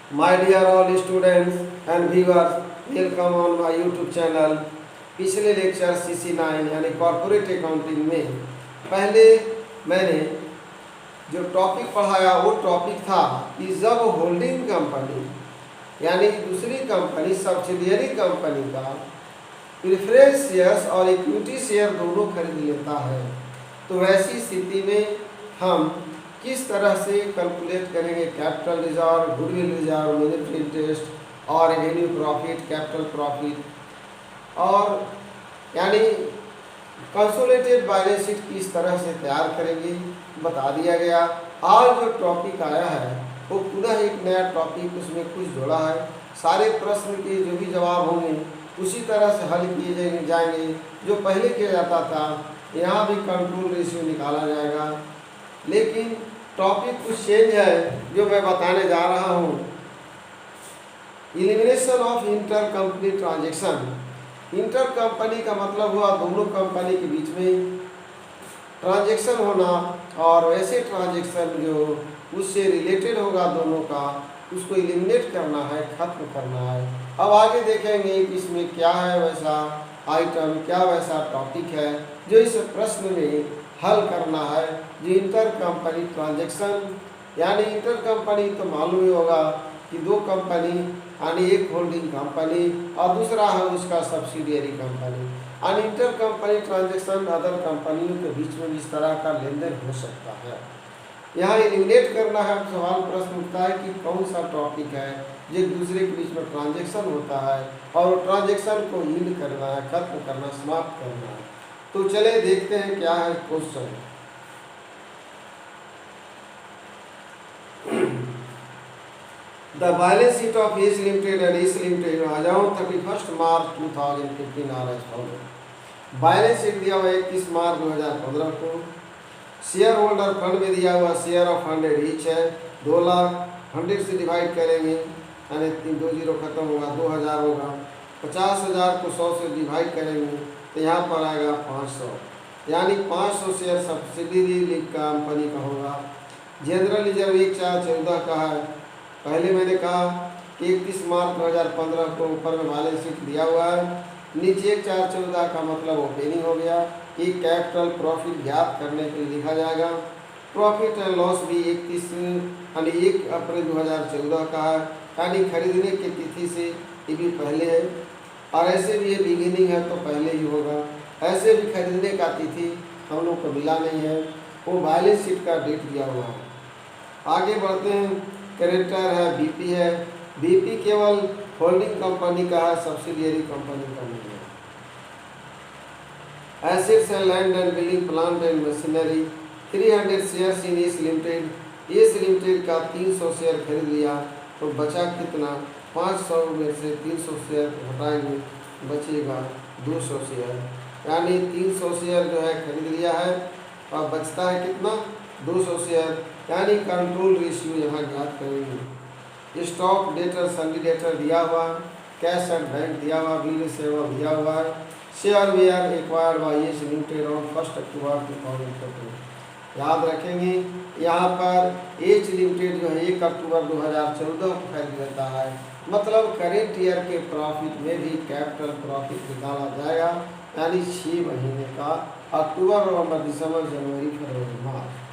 My dear all students and viewers, welcome on my YouTube channel। पिछले lecture CC9 यानी corporate accounting में पहले मैंने जो टॉपिक पढ़ाया वो टॉपिक था कि जब होल्डिंग कंपनी यानी दूसरी कंपनी सब्सिडियरी कंपनी का प्रेफरेंस शेयर्स और इक्विटी शेयर दोनों खरीद लेता है तो वैसी स्थिति में हम किस तरह से कैलकुलेट करेंगे capital reserve, goodwill reserve, monetary interest और रेवेन्यू प्रॉफिट, कैपिटल प्रॉफिट और यानी कंसोलिडेटेड बैलेंस शीट किस तरह से तैयार करेंगे बता दिया गया। आज जो टॉपिक आया है वो पुनः एक नया टॉपिक उसमें कुछ जोड़ा है। सारे प्रश्न के जो भी जवाब होंगे उसी तरह से हल किए जाएंगे जो पहले किया जाता था। यहाँ भी कंट्रोल रेशियो निकाला जाएगा, लेकिन टॉपिक कुछ चेंज है जो मैं बताने जा रहा हूँ। Elimination of inter company transaction. Inter company का मतलब हुआ दोनों कंपनी के बीच में ट्रांजेक्शन होना और वैसे ट्रांजेक्शन जो उससे रिलेटेड होगा दोनों का उसको एलिमिनेट करना है, खत्म करना है। अब आगे देखेंगे कि इसमें क्या है वैसा आइटम, क्या वैसा टॉपिक है जो इस प्रश्न में हल करना है। जो इंटर कंपनी ट्रांजेक्शन यानी इंटर कंपनी तो मालूम ही होगा कि दो कंपनी यानी एक होल्डिंग कंपनी और दूसरा है उसका सब्सिडियरी कंपनी। और इंटर कंपनी ट्रांजेक्शन अदर कंपनियों के बीच में इस तरह का लेन देन हो सकता है। यहाँ एलिमिनेट करना है। सवाल प्रश्न उठता है कि कौन सा टॉपिक है जो एक दूसरे के बीच में ट्रांजेक्शन होता है और वो ट्रांजेक्शन को यील्ड करना है, खत्म करना, समाप्त करना है। तो चले देखते हैं क्या है question. The balance sheet of S limited and S limited as on 31 March 2015 are as follow. Balance sheet दिया हुआ 31 मार्च 2015 को। शेयर होल्डर फंड में दिया हुआ शेयर ऑफ 100 ईच है। 2 लाख 100 से डिवाइड करेंगे यानी 2 जीरो खत्म होगा, 2000 होगा। 50,000 को 100 से डिवाइड करेंगे तो यहाँ पर आएगा 500 यानी 500 शेयर सब्सिडियरी कंपनी का होगा। जनरल रिजर्व 1/4/14 का है। पहले मैंने कहा कि 31 मार्च 2015 को ऊपर में बैलेंस शीट दिया हुआ है, नीचे 1/4/14 का मतलब ओपनिंग हो गया। कि कैपिटल प्रॉफिट ज्ञात करने के लिए लिखा जाएगा। प्रॉफिट एंड लॉस भी 1 अप्रैल 2014 का है यानी खरीदने की तिथि से ये भी पहले है और ऐसे भी ये बिगिनिंग है तो पहले ही होगा। ऐसे भी खरीदने का तिथि हम लोग को मिला नहीं है, वो बैलेंस शीट का डेट दिया हुआ है। आगे बढ़ते हैं। क्रेडिटर है, बीपी है। बीपी केवल होल्डिंग कंपनी का है, सब्सिडियरी कंपनी का नहीं है। Assets and land and building plant and machinery 300 shares in S limited. S limited का 300 शेयर खरीद लिया तो बचा कितना? 500 में से 300 शेयर हटाएंगे बचेगा 200 शेयर यानी 300 शेयर जो है खरीद लिया है और बचता है कितना? 200 शेयर यानी कंट्रोल रेशियो यहाँ ज्ञात करेंगे। स्टॉक डेटर, सन्डी डेटर दिया हुआ, कैश एंड बैंक दिया हुआ, बिल रिसीवेबल दिया हुआ है। Share we are acquired by S limited on 1 October 2014। याद रखेंगे यहाँ पर एच लिमिटेड जो है 1 अक्टूबर 2014 को खरीद लेता है, मतलब करेंट ईयर के प्रॉफिट में भी कैपिटल प्रॉफिट निकाला जाएगा यानी 6 महीने का अक्टूबर, नवंबर, दिसंबर, जनवरी, फरवरी, मार्च।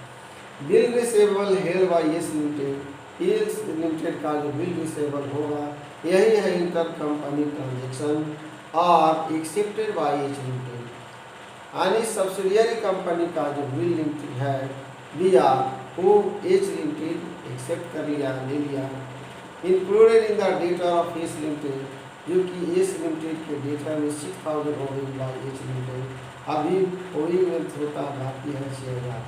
Bill receivable held by S limited. S limited का जो बिल रिसीवेबल होगा यही है इंटर कंपनी ट्रांजेक्शन और एक्सेप्टेड बाय एच लिमिटेड यानी सब्सिडियरी कंपनी का जो बिल लिमिटेड है दिया वो एच लिमिटेड एक्सेप्ट कर लिया, ले लिया। Included in the data of S limited जो कि एस लिमिटेड के डेटा में 6000 हो गई बाय एच लिमिटेड। अभी वही में होता बाकी है 6000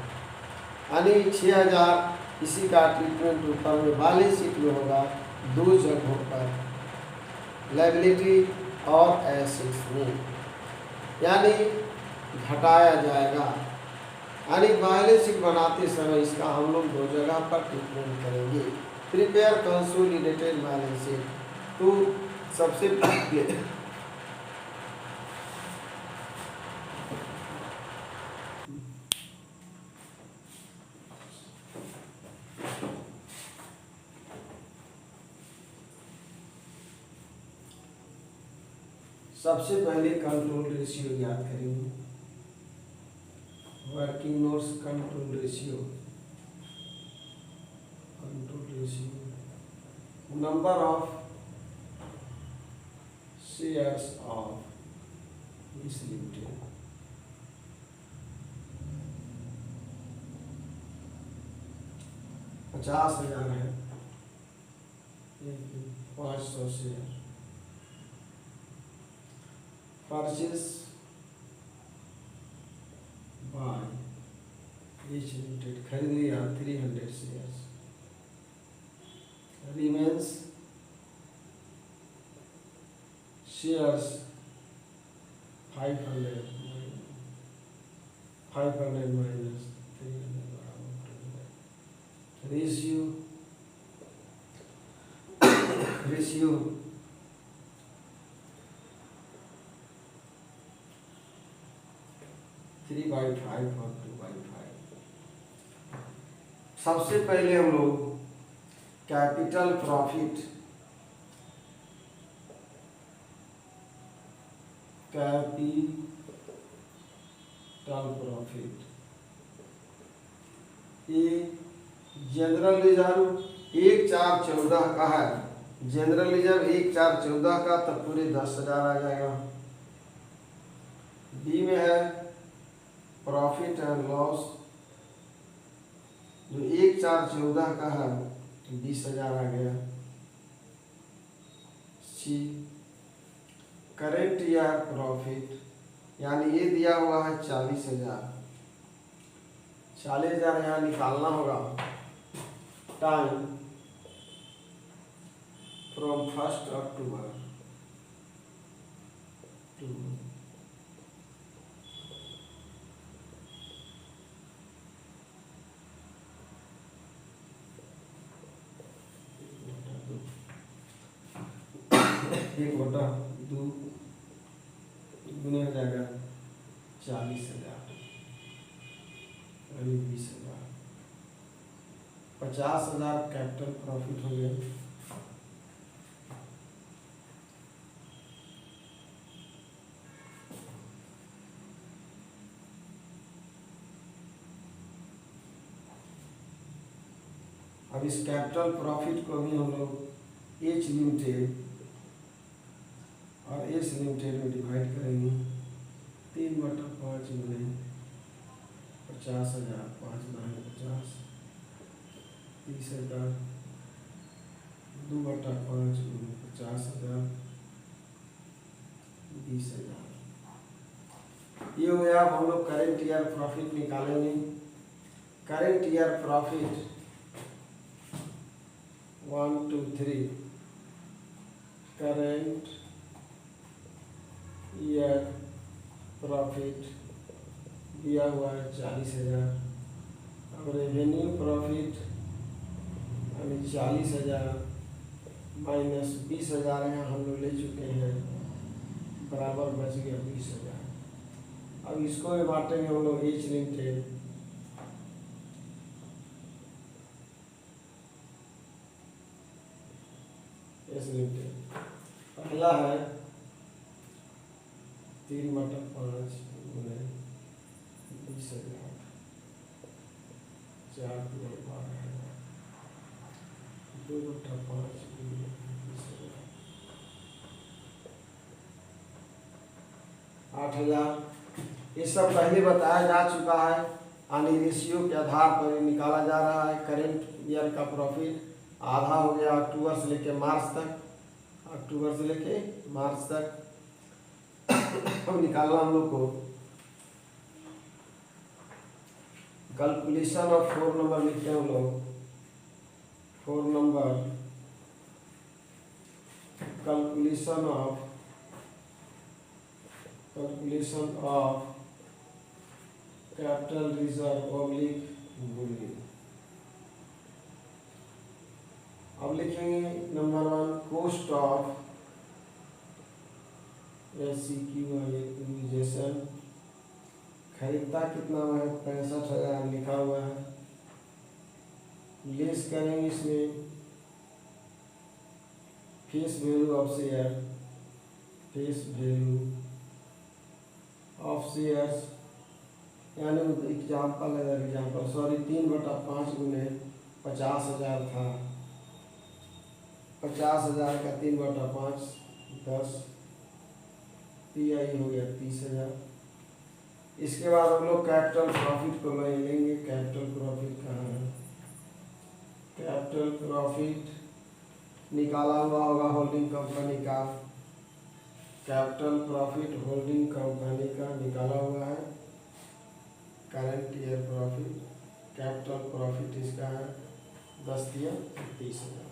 यानी 6000 इसी का ट्रीटमेंट ऊपर में बैलेंस शीट में होगा 2 जगहों पर, लायबिलिटी और एसेट्स में, यानी घटाया जाएगा। यानी बैलेंस शीट बनाते समय इसका हम लोग 2 जगह पर ट्रीटमेंट करेंगे। Prepare consolidated balance sheet. तो सबसे पहले सबसे पहले कंट्रोल रेशियो याद करेंगे। Working notes control ratio, number of shares of इस लिमिटेड। 50,000 है, 500 share. Purchase by H limited, खरीद लिया 300 shares. Remains shares 500 minus 300 ratio 3/5 और 2/5। सबसे पहले हम लोग कैपिटल प्रॉफिट ये जनरल रिजर्व 1414 का है। जनरल रिजर्व 1414 का, तब पूरे 10,000 आ जाएगा। बी में है प्रॉफिट एंड लॉस, जो 1414 का है 20,000 आ गया। सी करेंट ईयर प्रॉफिट, यानी ये दिया हुआ है 40,000, 40,000 यहाँ निकालना होगा। टाइम फ्रॉम 1 अक्टूबर टू एक बटा 2 गुने हो जाएगा 40,000, अभी 20,000, 50,000 कैपिटल प्रॉफिट हो गया। अब इस कैपिटल प्रॉफिट को भी हम लोग एच लिमिटेड और एस लिमिटेड में डिवाइड करेंगे। 3/5 गुने 50,000, 5×50, 30,000, 2/5 गुने 50,000, 20,000। ये हो गया। अब हम लोग करेंट ईयर प्रॉफिट निकालेंगे। Current year profit 1 2 3 current year profit दिया हुआ है 40,000। अब रेवेन्यू प्रॉफिट यानी 40,000 माइनस 20,000 यहाँ हम लोग ले चुके हैं, बराबर बच गया 20,000। अब इसको भी बांटेंगे हम लोग एच लिमिटेड, एस लिमिटेड। पहला है 3/5 गुने 20,000, 4×12, 2/5 गुने 20,000, 8,000। ये सब पहले बताया जा चुका है। यानी रेशियो के आधार पर निकाला जा रहा है। करेंट ईयर का प्रॉफिट आधा हो गया अक्टूबर से लेके मार्च तक, अक्टूबर से लेके मार्च तक। अब निकालना हम लोग को कैलकुलेशन ऑफ 4 नंबर लिखते हैं हम लोग। 4 number calculation of capital reserve oblique Boolean. अब लिखेंगे नंबर 1 कॉस्ट ऑफ एक्विजिशन। खरीदता कितना है 65,000 लिखा हुआ है। लेस करेंगे इसमें face value of share face value of shares, यानी एग्जाम्पल सॉरी 3/5 गुने 50,000 था, 50,000 का 3/5 10, PI हो गया 30,000। इसके बाद हम लोग कैपिटल प्रॉफिट को ले लेंगे। कैपिटल प्रॉफिट कहाँ है? कैपिटल प्रॉफिट निकाला हुआ होगा होल्डिंग कंपनी का, कैपिटल प्रॉफिट होल्डिंग कंपनी का निकाला हुआ है। Current year profit, capital profit इसका है 10 दिया 30,000,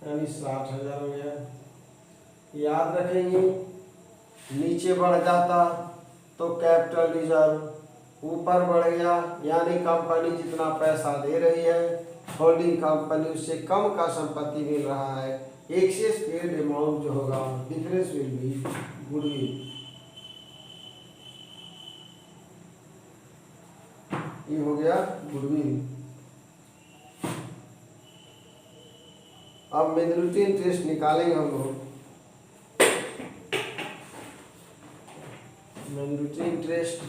यानी 60,000 हो गया। याद रखेंगे नीचे बढ़ जाता तो कैपिटल रिजर्व, ऊपर बढ़ गया यानी कंपनी जितना पैसा दे रही है होल्डिंग कंपनी उससे कम का संपत्ति मिल रहा है, एक्सेस पेड अमाउंट जो होगा डिफरेंस विल बी गुडविल। ये हो गया गुडविल। अब मिनोरिटी इंटरेस्ट निकालेंगे हम लोग। मिनोरिटी इंटरेस्ट,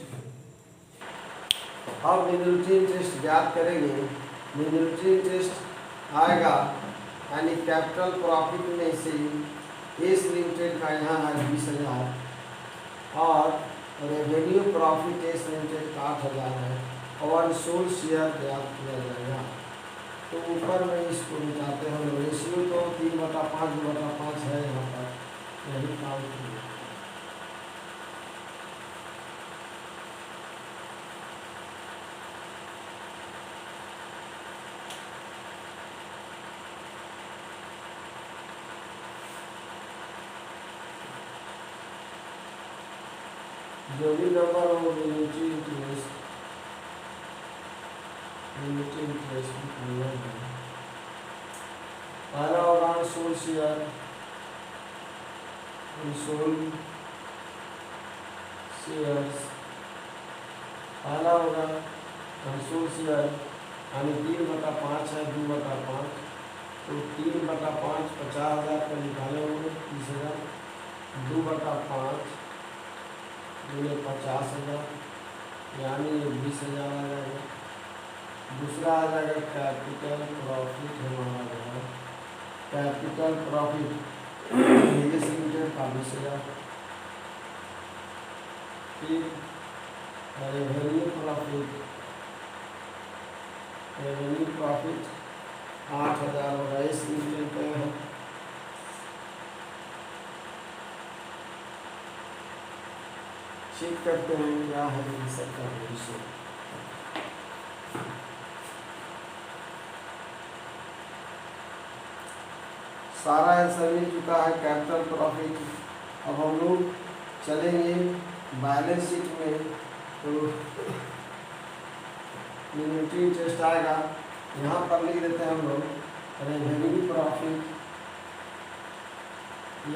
अब मिनोरिटी इंटरेस्ट ज्ञात करेंगे। मिनोरिटी इंटरेस्ट आएगा यानी कैपिटल प्रॉफिट में से एस लिमिटेड का यहाँ है 20,000 और रेवेन्यू प्रॉफिट एस लिमिटेड का 8,000 है और सोल शेयर ज्ञात किया जाएगा। तो ऊपर में इसको मिटाते हैं, रेशियो तो 3/5 2/5 है, यहाँ पर यही काम किया। जो भी नंबर हो मिनोरिटी इंटरेस्ट पहला होगा सोल शेयर, सोल शेयर्स पहला होगा सोल शेयर यानी 3/5 है 2/5, तो 3/5 50,000 का निकाले होंगे 30,000, 2/5 गुने 50,000 यानी 20,000 आ जाएगा। दूसरा आ जाएगा कैपिटल प्रॉफिट हमारा होगा, कैपिटल प्रॉफिट एस लिमिटेड का 20,000। फिर रेवेन्यू प्रॉफिट, रेवेन्यू प्रॉफिट 8,000 होगा एस लिमिटेड का है। चेक करते हैं क्या है सबका रेशियो। सारा आंसर मिल चुका है कैपिटल प्रॉफिट। अब हम लोग चलेंगे बैलेंस शीट में, तो मिनोरिटी इंटरेस्ट आएगा, यहाँ पर लिख देते हैं हम लोग रेवेन्यू प्रॉफिट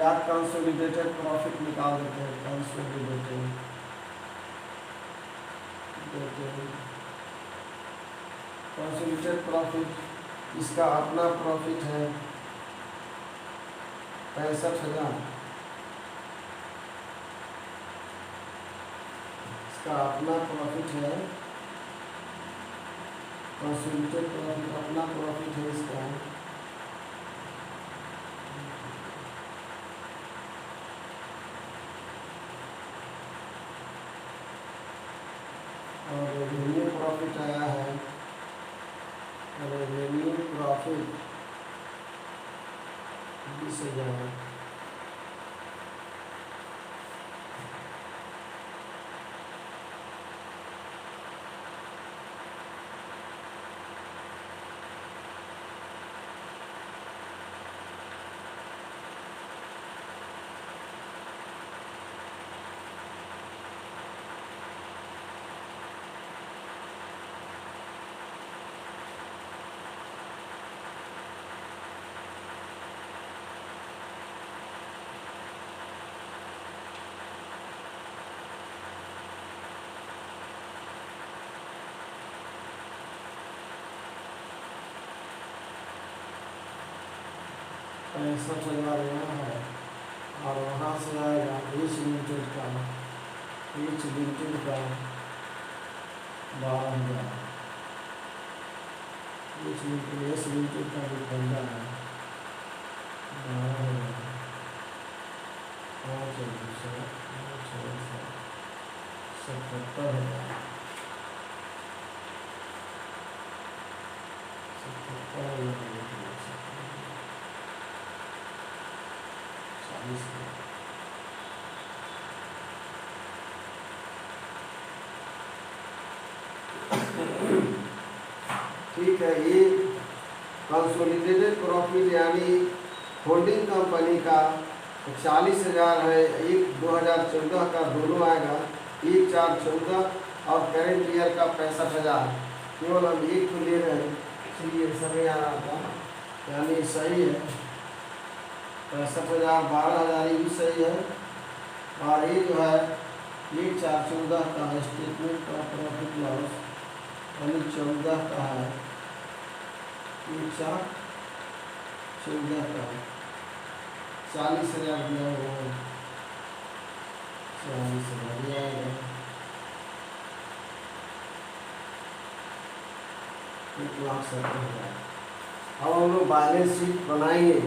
या कंसोलिडेटेड प्रॉफिट निकाल देते हैं। कंसोलिडेटेड प्रॉफिट इसका अपना प्रॉफिट है 65,000, इसका अपना प्रॉफिट है, कंसोलिडेटेड प्रॉफिट अपना प्रॉफिट है इसका और रेवेन्यू प्रॉफिट आया है, रेवेन्यू प्रॉफिट 20,000। 65,000 यहाँ है, और वहाँ से आएगा एच लिमिटेड का 12,000। एच लिमिटेड का जो फंडा है 12,000, 77,000। ठीक है, ये कंसोलिडेटेड प्रॉफिट यानी होल्डिंग कंपनी का 40,000 है, एक 2014 का दोनों आएगा, 1/4/14 और करेंट ईयर का 65,000। केवल हम एक को ले रहे हैं, इसलिए समय आ रहा था, यानी सही है 65,000, 12,000 ये भी सही है। और ये जो है 1/4/14 का स्टेटमेंट का प्रॉफिट लॉस यानी 14 का है, 1/4/14 का 40,000 दिया हुआ है, 40,000 दिया है, 1,70,000। अब हम लोग बैलेंस शीट बनाएंगे।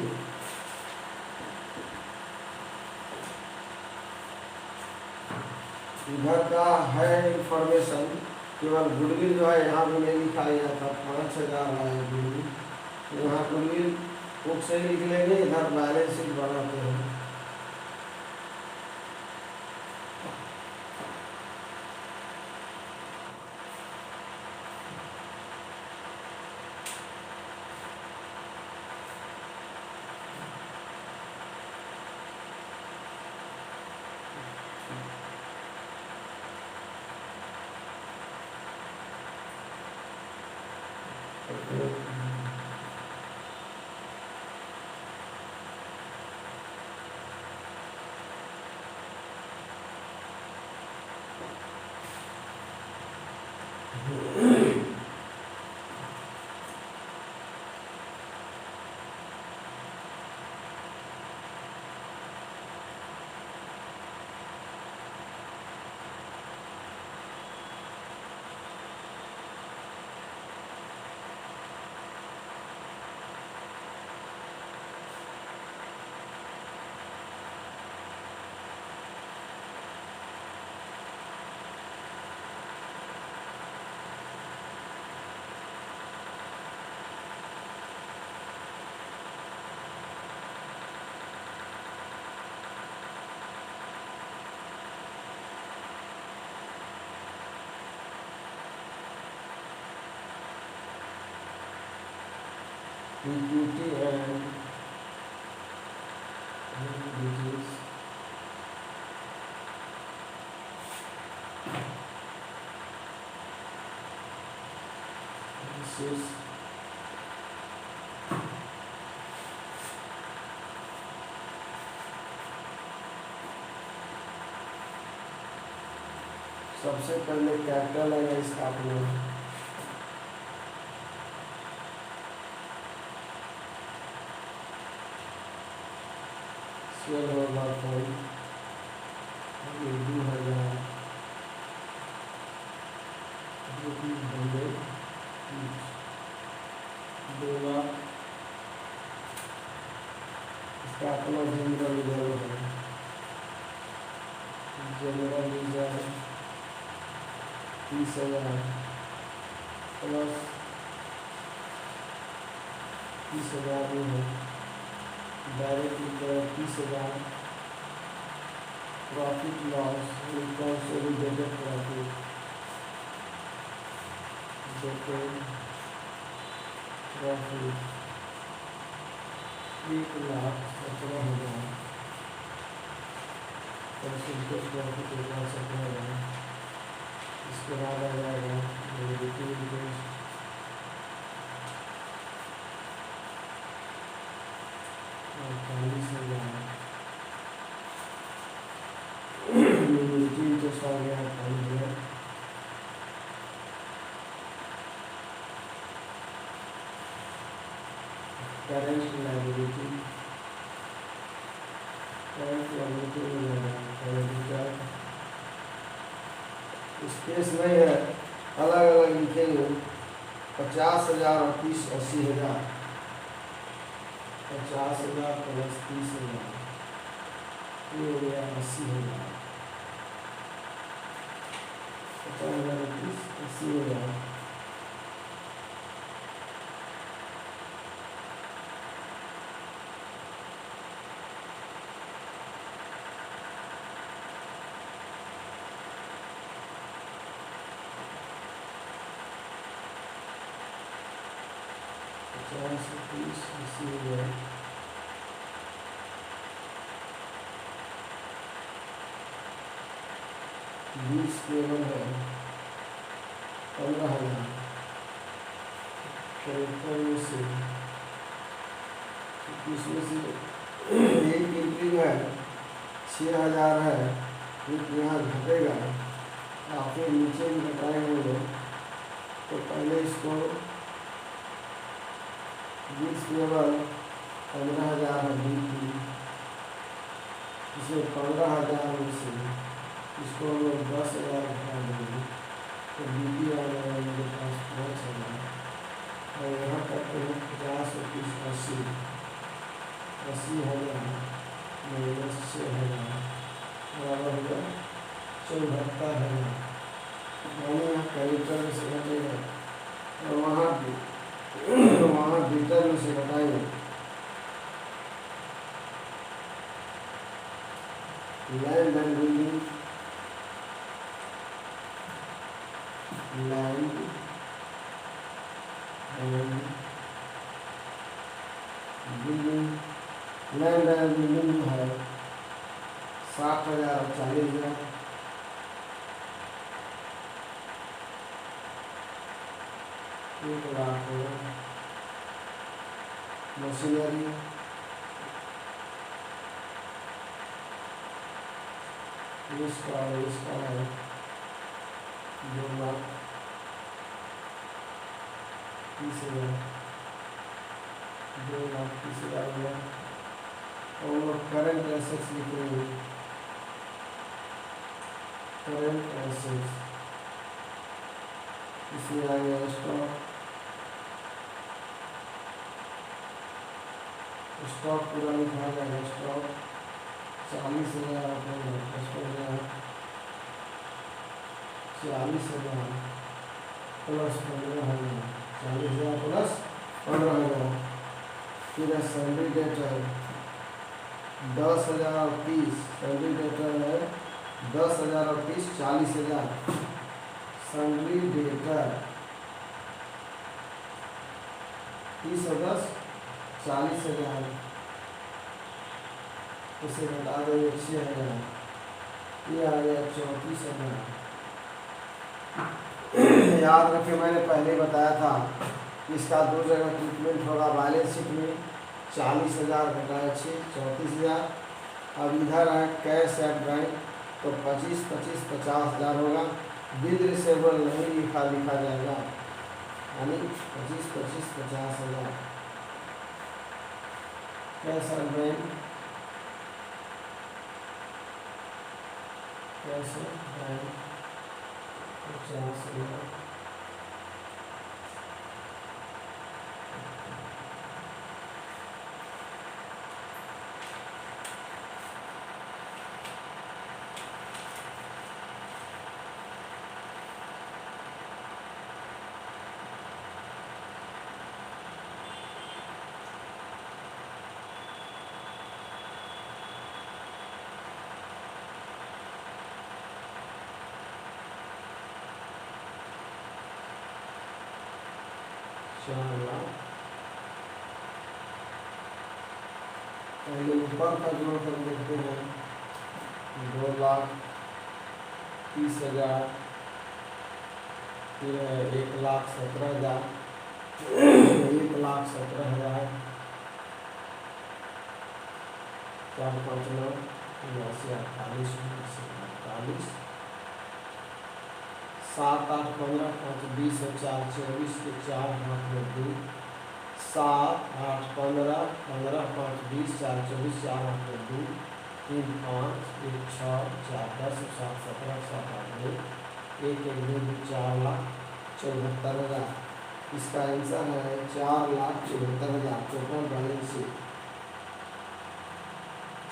इधर का है इंफॉर्मेशन, केवल गुडविल जो है यहाँ भी नहीं लिखा गया था, 5,000 है गुडविल, तो यहाँ गुडविल बुक से लिख लेंगे, इधर बैलेंस शीट बनाते हैं। Equity and liabilities. This is सबसे पहले कैपिटल है इसका अपना, शेयर होल्डर फंड 2,000 2 लाख, इसका अपना जनरल रिजर्व है, जनरल रिजर्व 30,000 प्लस 30,000 में है, direct reserve 30,000, profit loss consolidated profit profit 1,17,000, consolidated profit 1,17,000। इसके बाद आ जाएगा नेगेटिव इंटरेस्ट, इंटरेस्ट आ गया 5,000। करेंट लायबिलिटी स्पेस नहीं है, अलग अलग लिखेंगे। 50,000 और 30 80,000। 50,000 प्लस 30,000 ये हो गया 80,000। 50,000 80,000। बीस केवल है 15,000। में से इसमें से एक एंट्री है 6,000 है, एक यहाँ घटेगा। आपके नीचे भी घटाएंगे लोग, तो पहले इसको 20 केवल 15,000 है बीपी, इसमें 15,000 में से इसको हम लोग 10,000 घटा देंगे, तो बीपी आ जाएगा मेरे पास 5,000। और यहाँ करते हैं 50 और 30 80, 80,000 माइनस 6,000 बराबर होगा 74,000। यानी यहाँ कैरेक्टर में से घटेगा और वहाँ बीटर में से घटाएंगे। Land and building, land and building है 60,000 और 40,000। एक लाख होगा। मशीनरी इसका है 2,30,000। 2,30,000 हुआ। और करंट एसेट्स लिखेंगे, करंट एसेट्स इसमें आ गया स्टॉक पूरा लिखा जाएगा। Stock 40,000 40,000 plus 15,000, 40,000 plus 15,000। फिर है सैलरी डेटर 10,000 और 30। सैलरी डेटर है 10,000 और 30 40,000। सैलरी डेटर 30 और 10 40,000, उसे घटा देंगे 6,000, ये आ गया 34,000। याद रखें, मैंने पहले बताया था कि इसका 2 जगह ट्रीटमेंट होगा। बैलेंस शीट में 40,000 घटाया 6 34,000। अब इधर है कैश एट बैंक, तो 25 25 50,000 होगा। बिल रिसेबल नहीं लिखा जाएगा, यानी 25 25 50,000। Cash at bank, cash at bank 50,000। पहले ऊपर का जोड़ कर देखते हैं। 2,30,000, फिर 1,17,000, 1,17,000, 4 5 9 48 48, 7 8 15 5 20 और 4 24 के 4 हाथ में 2, 7 8 15 15 5 20 4 24 4 हाथ में 2, 3 5 1 6 4 10 7 17 7 8 1 1 4,74,000। इसका आंसर है 4,74,000। Total balance sheet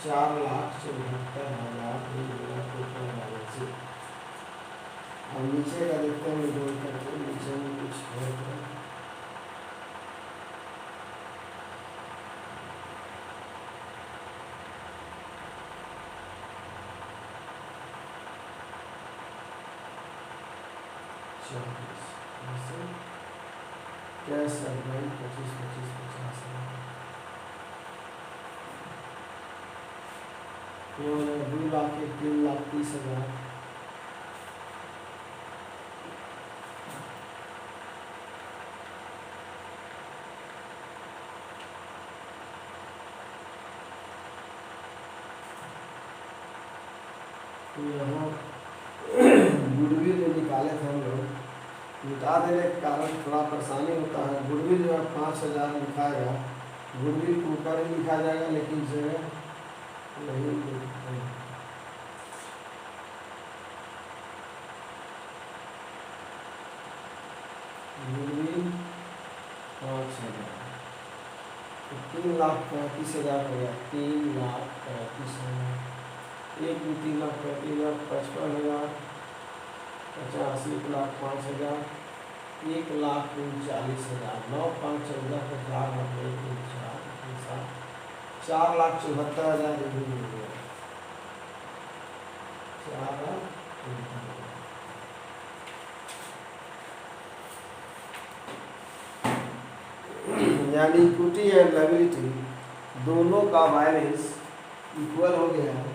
4,74,000 total balance sheet. अब नीचे का देखते हैं जोड़ करके, नीचे में कुछ है तो कैश बैंक 25 25 50 2,00,000 3,30,000। यहाँ गुडविल जो निकाले थे हम लोग, मिटा देने के कारण थोड़ा परेशानी होता है। गुडविल जो है 5,000 लिखाएगा, गुडविल को ऊपर ही लिखा जाएगा लेकिन जगह नहीं लिखते हैं। गुडविल 5,000 तो 3,35,000 हो गया। 3,35,000 एक भी 3,35,000 55,000 85 1,05,000 1,39,000 9 5 14 का 4,74,000 ये भी मिल गया। 4,74,000 यानी इक्विटी एंड लायबिलिटी दोनों का बैलेंस इक्वल हो गया है।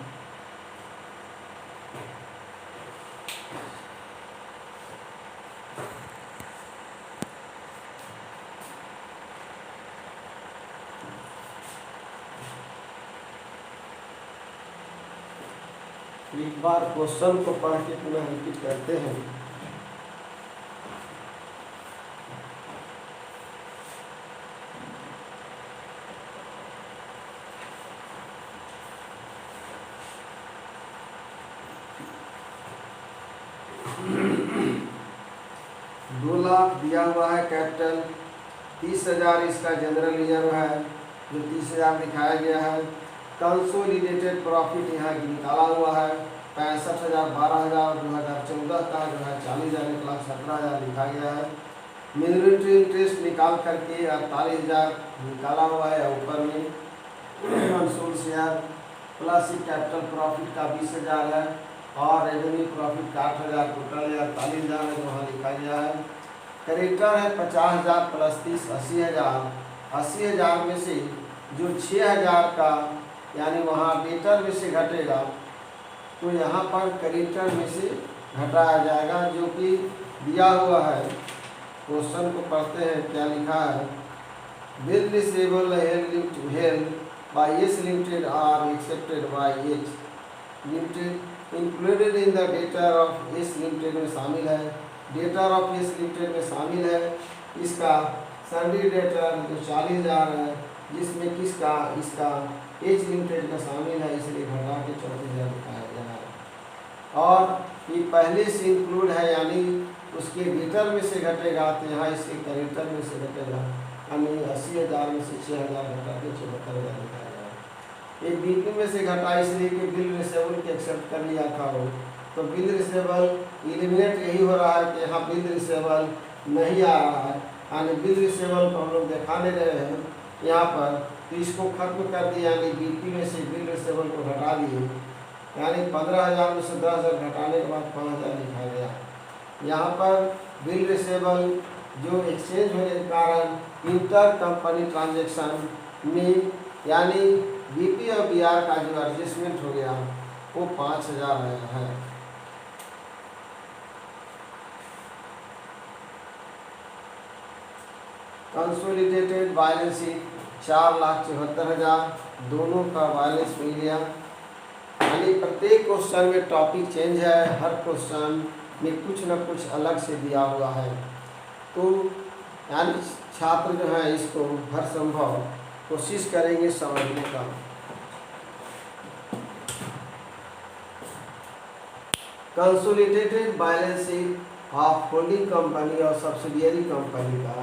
एक बार क्वेश्चन को पढ़ के पुनः रिपीट करते हैं। दो लाख दिया हुआ है कैपिटल, 30,000 इसका जनरल रिजर्व है जो 30,000 दिखाया गया है। कंसोलिडेटेड प्रॉफिट यहाँ की निकाला हुआ है 65,000 12,000 2014 का जो है 40,000 1,17,000 लिखा गया है। मिनोरिटी इंटरेस्ट निकाल करके 48,000 निकाला हुआ है ऊपर में। Console share plus capital profit का 20,000 है और रेवेन्यू प्रॉफिट का 8,000 टोटल 48,000 है जो वहाँ लिखा गया है। क्रेडिटर है 50,000 प्लस 30 80,000। 80,000 में से जो 6,000 का यानी वहाँ डेटर में से घटेगा तो यहाँ पर क्रेडिटर में से घटाया जाएगा जो कि दिया हुआ है। क्वेश्चन को पढ़ते हैं क्या लिखा है। Bill receivable held by S limited are accepted by H limited included in the debtor of S limited में शामिल है। डेटर ऑफ एस लिमिटेड में शामिल है इसका सैलरी डेटर जो 40,000 है जिसमें किसका इसका एच लिमिटेड का शामिल है इसलिए घटा के 34,000 दिखाया गया है। और ये पहले से इंक्लूड है यानी उसके डेटर में से घटेगा तो यहाँ इसके क्रेडिटर में से घटेगा यानी 80,000 में से 6,000 घटा के 74,000 दिखाया गया है। एक बीपी में से घटा इसलिए कि बिल रिसेबल के एक्सेप्ट कर लिया था वो, तो बिल रिसेबल इलिमिनेट यही हो रहा है कि यहाँ बिल रिसेबल नहीं आ रहा है यानी बिल रिसेबल को हम लोग दिखाने रहे हैं यहाँ पर, तो इसको खत्म कर दिया यानी बीपी में से बिल रिसेबल को घटा दिए यानी 15,000 में से 10,000 घटाने के बाद 5,000 लिखा गया। यहाँ पर बिल रिसेबल जो एक्सचेंज होने के कारण इंटर कंपनी ट्रांजेक्शन में यानी बीपी और बीआर का जो एडजस्टमेंट हो गया वो 5,000 आया है। कंसोलिडेटेड बैलेंस शीट 4,74,000 दोनों का बैलेंस मिल गया। यानी प्रत्येक क्वेश्चन में टॉपिक चेंज है, हर क्वेश्चन में कुछ न कुछ अलग से दिया हुआ है। तो यानी छात्र जो है इसको हर संभव कोशिश करेंगे समझने का। Consolidated balance sheet of holding company और सब्सिडियरी कंपनी का।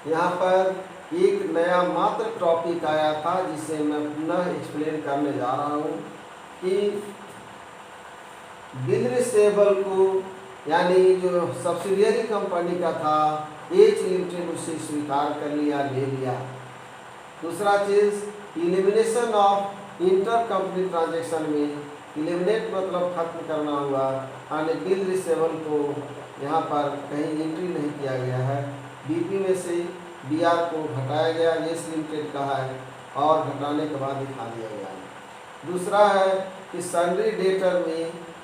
यहाँ पर एक नया मात्र टॉपिक आया था जिसे मैं पुनः एक्सप्लेन करने जा रहा हूँ कि बिल रिसेबल को, यानी जो सब्सिडियरी कंपनी का था एच लिमिटेड, उसे स्वीकार कर लिया, ले लिया। दूसरा चीज़ elimination of inter company transaction में, इलिमिनेट मतलब खत्म करना हुआ, यानी बिल रिसेबल को यहाँ पर कहीं एंट्री नहीं किया गया है। बीपी में से बीआर को घटाया गया, एस लिमिटेड का है, और घटाने के बाद दिखा दिया गया है। दूसरा है कि सन्ड्री डेटर में,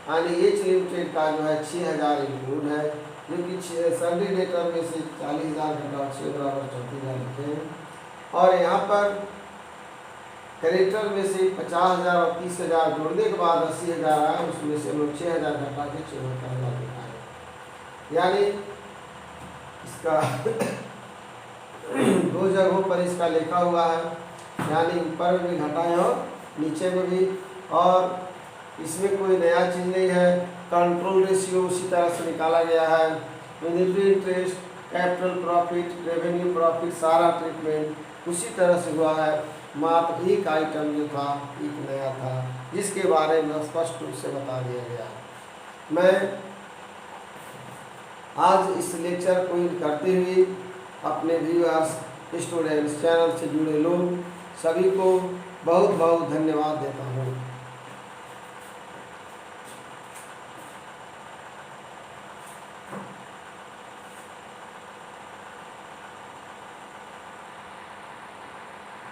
यानी एच लिमिटेड का जो है 6000 इंक्लूड है, जो कि सन्ड्री डेटर में से 40,000 घटा 6 बराबर 34,000 लिखे हैं। और यहाँ पर क्रेडिटर में से 50,000 और 30,000 जोड़ने के बाद 80,000 आया, उसमें से हम लोग 6,000 घटा के 74,000 दिखाए। यानी इसका दो जगहों पर इसका लिखा हुआ है, यानी ऊपर में भी घटाए और नीचे में भी, और इसमें कोई नया चीज़ नहीं है। कंट्रोल रेशियो उसी तरह से निकाला गया है। Minimum interest, capital profit, revenue profit, सारा ट्रीटमेंट उसी तरह से हुआ है। मात्र एक आइटम जो था एक नया था, जिसके बारे में स्पष्ट रूप से बता दिया गया। मैं आज इस लेक्चर को करते हुए अपने व्यूअर्स, स्टूडेंट्स, चैनल से जुड़े लोग सभी को बहुत बहुत धन्यवाद देता हूँ।